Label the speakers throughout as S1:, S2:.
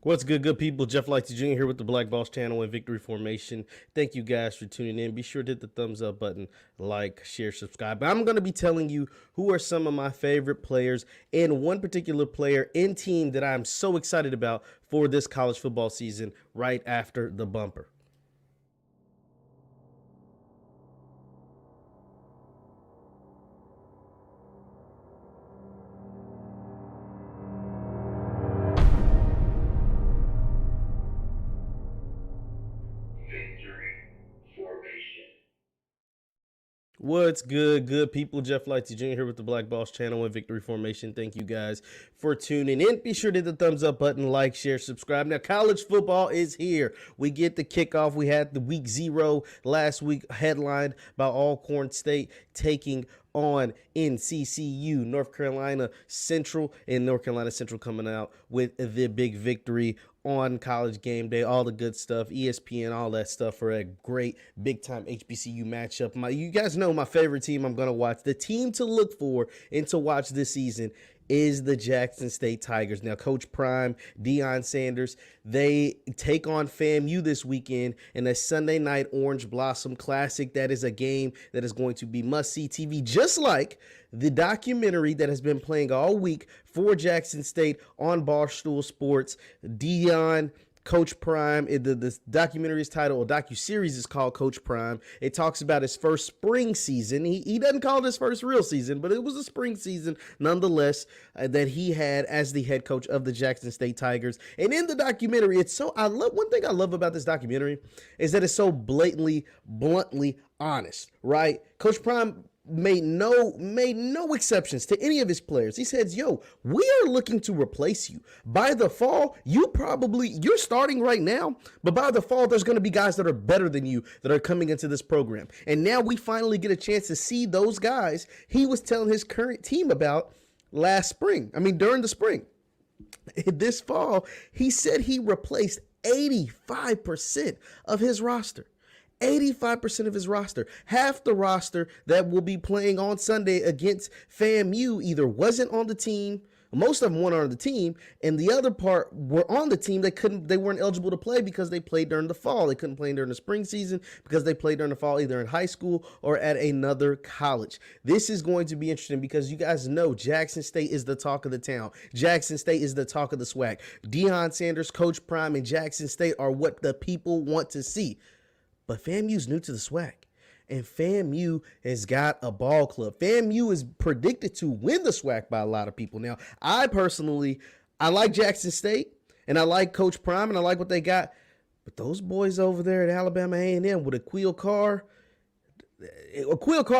S1: What's good people? Jeff Lighty Jr. here with the Black Boss channel and Victory Formation. Thank you guys for tuning in. Be sure to hit the thumbs up button, like, share, subscribe. But I'm going to be telling you who are some of my favorite players and one particular player and team that I'm so excited about for this college football season right after the bumper. What's good people? Jeff Lighty Jr. here with the Black Boss channel and Victory Formation. Thank you guys for tuning in. Be sure to hit the thumbs up button, like, share, subscribe. Now, college football is here. We get the kickoff. We had the week 0 last week, headlined by Alcorn State taking on NCCU, North Carolina Central, and North Carolina Central coming out with the big victory on College Game Day, all the good stuff, ESPN, all that stuff for a great big-time HBCU matchup. You guys know my favorite team I'm going to watch. The team to look for and to watch this season is the Jackson State Tigers. Now, Coach Prime, Deion Sanders, they take on FAMU this weekend in a Sunday night Orange Blossom Classic. That is a game that is going to be must-see TV, just like the documentary that has been playing all week for Jackson State on Barstool Sports. Deion, Coach Prime, the documentary is titled, or docu-series is called Coach Prime. It talks about his first spring season. He doesn't call it his first real season, but it was a spring season nonetheless that he had as the head coach of the Jackson State Tigers. And in the documentary, one thing I love about this documentary is that it's so bluntly honest, right? Coach Prime made no exceptions to any of his players. He says, yo, we are looking to replace you. By the fall, you're starting right now, but by the fall, there's going to be guys that are better than you that are coming into this program. And now we finally get a chance to see those guys he was telling his current team about during the spring. This fall, he said he replaced 85% of his roster. 85% of his roster. Half the roster that will be playing on Sunday against FAMU either wasn't on the team, most of them weren't on the team, and the other part were on the team. They weren't eligible to play because they played during the fall. They couldn't play during the spring season because they played during the fall either in high school or at another college. This is going to be interesting because you guys know Jackson State is the talk of the town. Jackson State is the talk of the SWAC. Deion Sanders, Coach Prime, and Jackson State are what the people want to see. But FAMU's new to the SWAC, and FAMU has got a ball club. FAMU is predicted to win the SWAC by a lot of people. Now, I like Jackson State, and I like Coach Prime, and I like what they got. But those boys over there at Alabama A&M with Aquil Carr,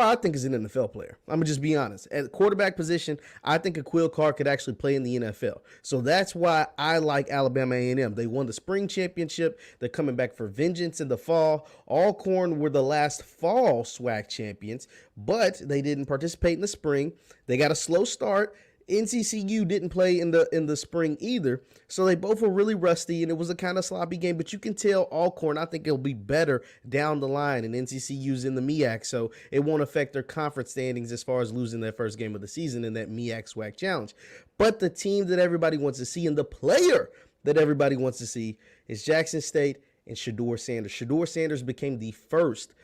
S1: I think, is an NFL player. I'm going to just be honest. At the quarterback position, I think Aquil Carr could actually play in the NFL. So that's why I like Alabama A&M. They won the spring championship. They're coming back for vengeance in the fall. Alcorn were the last fall SWAC champions, but they didn't participate in the spring. They got a slow start. NCCU didn't play in the spring either, so they both were really rusty, and it was a kind of sloppy game. But you can tell Alcorn, I think it'll be better down the line, and NCCU's in the MEAC, so it won't affect their conference standings as far as losing their first game of the season in that MEAC SWAC challenge. But the team that everybody wants to see and the player that everybody wants to see is Jackson State and Shedeur Sanders. Shedeur Sanders became the first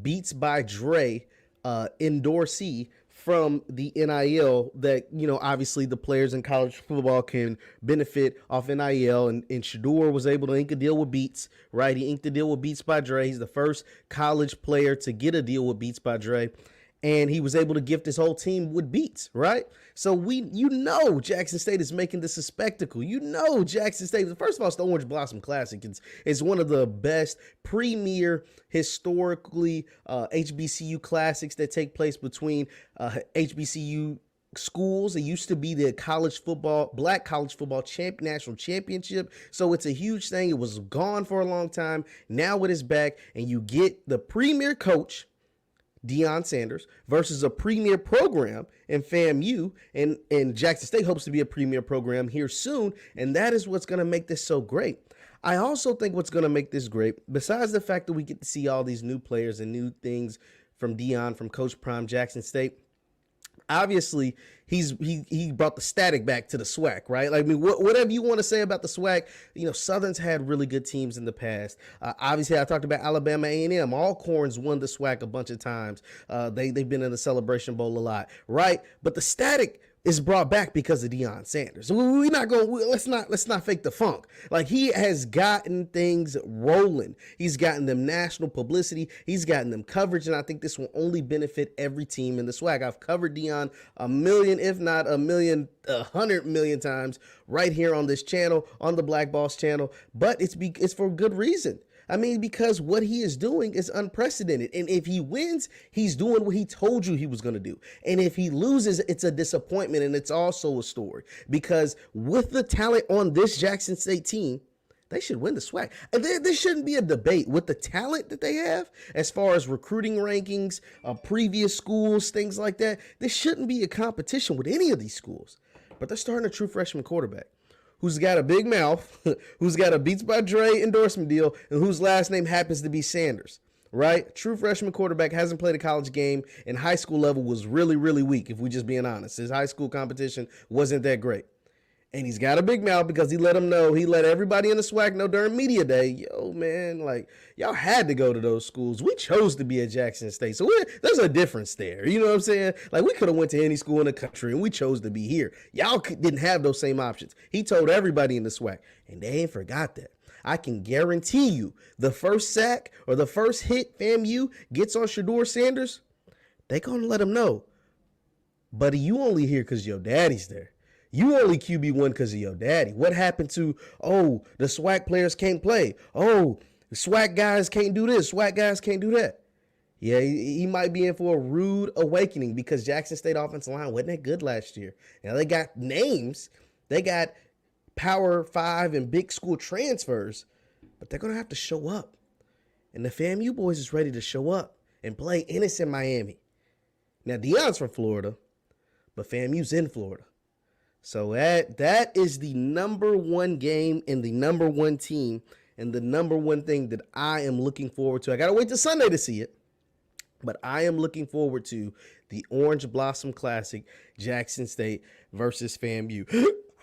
S1: Beats by Dre endorsee from the NIL that, obviously the players in college football can benefit off NIL, and Shedeur was able to ink a deal with Beats, right? He inked a deal with Beats by Dre. He's the first college player to get a deal with Beats by Dre, and he was able to gift his whole team with Beats, right? So Jackson State is making this a spectacle. Jackson State, first of all, it's the Orange Blossom Classic. It's one of the best premier historically HBCU classics that take place between HBCU schools. It used to be the black college football national championship. So it's a huge thing. It was gone for a long time. Now it is back, and you get the premier coach, Deion Sanders, versus a premier program in FAMU, and Jackson State hopes to be a premier program here soon, and that is what's going to make this so great. I also think what's going to make this great, besides the fact that we get to see all these new players and new things from Deion, from Coach Prime, Jackson State, obviously he brought the static back to the SWAC, right? Like, I mean, whatever you want to say about the SWAC, Southern's had really good teams in the past. Obviously, I talked about Alabama A&M. Alcorns won the SWAC a bunch of times. They've been in the Celebration Bowl a lot, right? But the static is brought back because of Deion Sanders. We're not going. Let's not fake the funk. Like, he has gotten things rolling. He's gotten them national publicity. He's gotten them coverage, and I think this will only benefit every team in the SWAC. I've covered Deion a million, if not a million, 100 million times right here on this channel, on the Black Boss channel. But it's for good reason. I mean, because what he is doing is unprecedented. And if he wins, he's doing what he told you he was going to do. And if he loses, it's a disappointment, and it's also a story. Because with the talent on this Jackson State team, they should win the SWAC. There shouldn't be a debate with the talent that they have as far as recruiting rankings, previous schools, things like that. There shouldn't be a competition with any of these schools. But they're starting a true freshman quarterback who's got a big mouth, who's got a Beats by Dre endorsement deal, and whose last name happens to be Sanders, right? True freshman quarterback, hasn't played a college game, and high school level was really, really weak, if we're just being honest. His high school competition wasn't that great. And he's got a big mouth because he let everybody in the SWAC know during media day, yo, man, like, y'all had to go to those schools. We chose to be at Jackson State. So there's a difference there. You know what I'm saying? Like, we could have went to any school in the country, and we chose to be here. Y'all didn't have those same options. He told everybody in the SWAC, and they ain't forgot that. I can guarantee you the first sack or the first hit FAMU gets on Shedeur Sanders, they going to let him know, buddy, you only here because your daddy's there. You only QB1 because of your daddy. What happened to, the SWAC players can't play. The SWAC guys can't do this. SWAC guys can't do that. Yeah, he might be in for a rude awakening because Jackson State offensive line wasn't that good last year. Now, they got names. They got Power 5 and big school transfers, but they're going to have to show up. And the FAMU boys is ready to show up and play, and it's in Miami. Now, Deion's from Florida, but FAMU's in Florida. So that is the number one game and the number one team and the number one thing that I am looking forward to. I got to wait till Sunday to see it, but I am looking forward to the Orange Blossom Classic, Jackson State versus FAMU.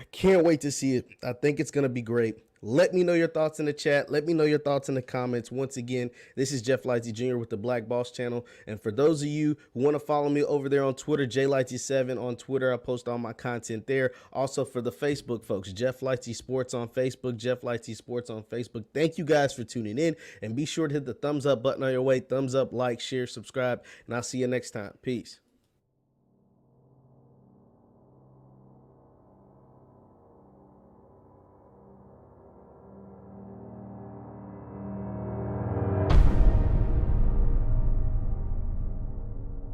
S1: I can't wait to see it. I think it's going to be great. Let me know your thoughts in the chat. Let me know your thoughts in the comments. Once again, this is Jeff Lightsey Jr. with the Black Boss channel. And for those of you who want to follow me over there on Twitter, JLightsey7 on Twitter, I post all my content there. Also for the Facebook folks, Jeff Lightsey Sports on Facebook, Jeff Lightsey Sports on Facebook. Thank you guys for tuning in. And be sure to hit the thumbs up button on your way. Thumbs up, like, share, subscribe. And I'll see you next time. Peace.